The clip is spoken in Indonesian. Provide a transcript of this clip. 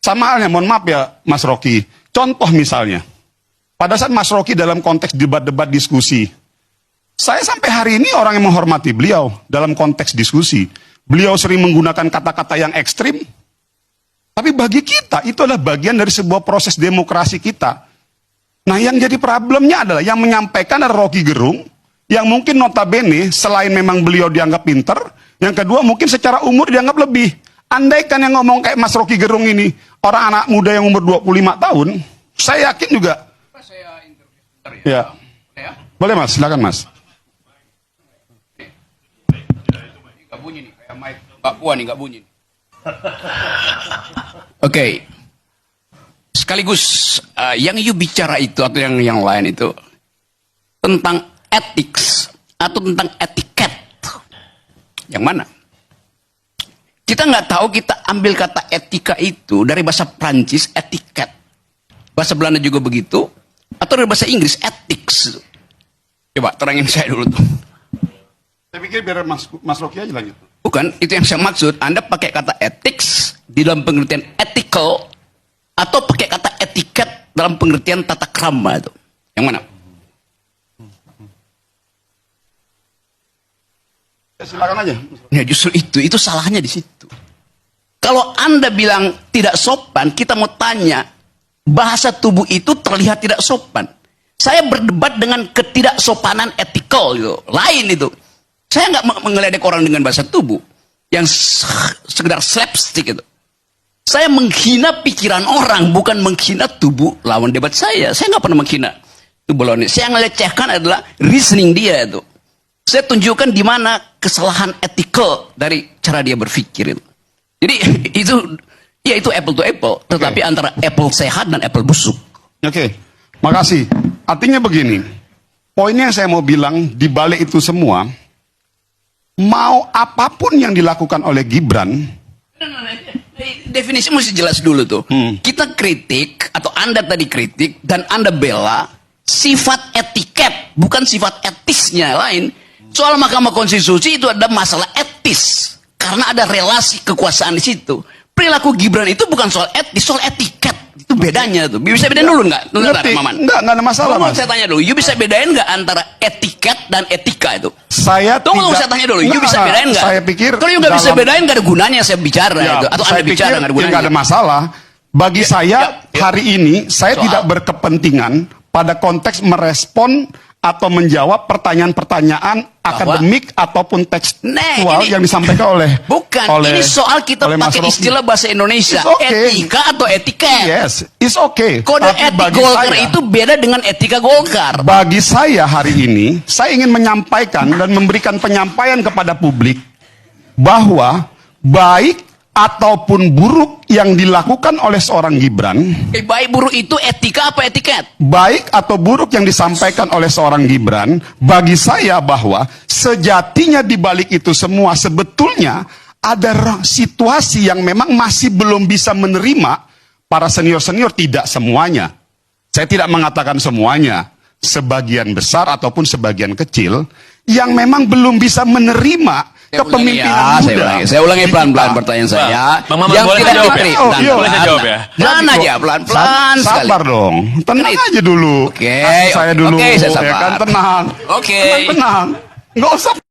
Sama halnya, mohon maaf ya Mas Rocky. Contoh misalnya, pada saat Mas Rocky dalam konteks debat-debat diskusi, saya sampai hari ini orang yang menghormati beliau dalam konteks diskusi. Beliau sering menggunakan kata-kata yang ekstrim, tapi bagi kita itu adalah bagian dari sebuah proses demokrasi kita. Nah yang jadi problemnya adalah yang menyampaikan adalah Rocky Gerung, yang mungkin notabene selain memang beliau dianggap pinter, yang kedua mungkin secara umur dianggap lebih. Andaikan yang ngomong kayak Mas Rocky Gerung ini, orang anak muda yang umur 25 tahun, saya yakin juga. Saya interview sebentar ya. Ya. Boleh Mas, silakan Mas. Ini nggak bunyi nih, kayak mic Mbak Puan nih nggak bunyi. Oke. Sekaligus yang you bicara itu atau yang lain itu tentang ethics atau tentang etiket. Yang mana? Kita nggak tahu, kita ambil kata etika itu dari bahasa Prancis etiket. Bahasa Belanda juga begitu. Atau dari bahasa Inggris ethics. Coba terangin saya dulu tuh. Saya pikir biar Mas Rocky aja lanjut. Bukan, itu yang saya maksud. Anda pakai kata ethics di dalam pengertian ethical atau pakai kata etiket dalam pengertian tata krama itu. Yang mana? Ya, silakan aja. Ya justru itu salahnya di situ. Kalau Anda bilang tidak sopan, kita mau tanya, bahasa tubuh itu terlihat tidak sopan. Saya berdebat dengan ketidaksopanan etikal gitu. Lain itu. Saya nggak mengeledek orang dengan bahasa tubuh yang sekedar slapstick itu. Saya menghina pikiran orang, bukan menghina tubuh lawan debat saya. Saya nggak pernah menghina tubuh lawan. Saya ngelecehkan adalah reasoning dia itu. Saya tunjukkan di mana kesalahan etikal dari cara dia berpikir itu. Jadi itu apple to apple, tetapi antara apple sehat dan apple busuk. Oke, makasih. Artinya begini, poinnya yang saya mau bilang di balik itu semua, mau apapun yang dilakukan oleh Gibran, definisi mesti jelas dulu tuh. Kita kritik atau Anda tadi kritik dan Anda bela sifat etiket, bukan sifat etisnya lain. Soal Mahkamah Konstitusi itu ada masalah etis karena ada relasi kekuasaan di situ. Perilaku Gibran itu bukan soal etis, soal etiket. Itu bedanya tuh. Bisa bedain dulu nggak? Enggak ada masalah Mas. Saya tanya dulu, you bisa bedain nggak antara etiket dan etika itu? Tunggu, saya tanya dulu, you bisa bedain nggak? Saya pikir kalau you nggak bisa bedain, nggak ada gunanya saya bicara ya, itu. Atau Anda bicara nggak ada gunanya. Nggak ada masalah. Bagi saya hari ini saya tidak berkepentingan pada konteks merespon atau menjawab pertanyaan-pertanyaan akademik ataupun tekstual yang disampaikan oleh ini soal kita pakai istilah bahasa Indonesia, etika atau etiket. Yes, it's okay. Kode etik Golkar itu beda dengan etika Golkar. Bagi saya hari ini, saya ingin menyampaikan dan memberikan penyampaian kepada publik bahwa baik ataupun buruk yang dilakukan oleh seorang Gibran, baik buruk itu etika apa etiket? Baik atau buruk yang disampaikan oleh seorang Gibran, bagi saya bahwa sejatinya di balik itu semua sebetulnya ada situasi yang memang masih belum bisa menerima para senior-senior, tidak semuanya. Saya tidak mengatakan semuanya, sebagian besar ataupun sebagian kecil yang memang belum bisa menerima kepemimpinan muda. Saya ulangi pelan-pelan pertanyaan saya. Yang tidak dikritik. Boleh saya jawab ya? Pelan aja, pelan-pelan sekali. Sabar dong. Tenang aja dulu. Oke, saya dulu. Oke, saya sabar. Ya kan, tenang. Oke. Tenang. Nggak usah